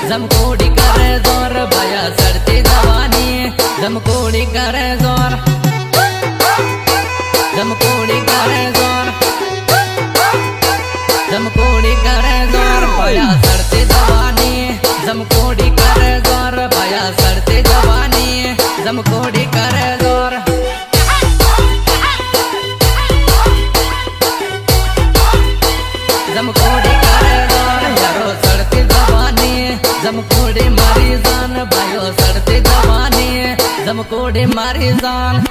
जमकोड़ी करे जोर भया सड़ती जवानी जमकोड़ी करे जोर जमकोड़ी करे जोर जमकोड़ी करे जोर भया सड़ती जवानी जमकोड़ी करे जोर भया सड़ती जवानी जमकोड़ी करे जोर जमकोड़ी करे जोर यारो सड़ती जवानी जमकोड़ी मारी जान भाइयों सड़ती जवानी जमकोड़ी मारी जान।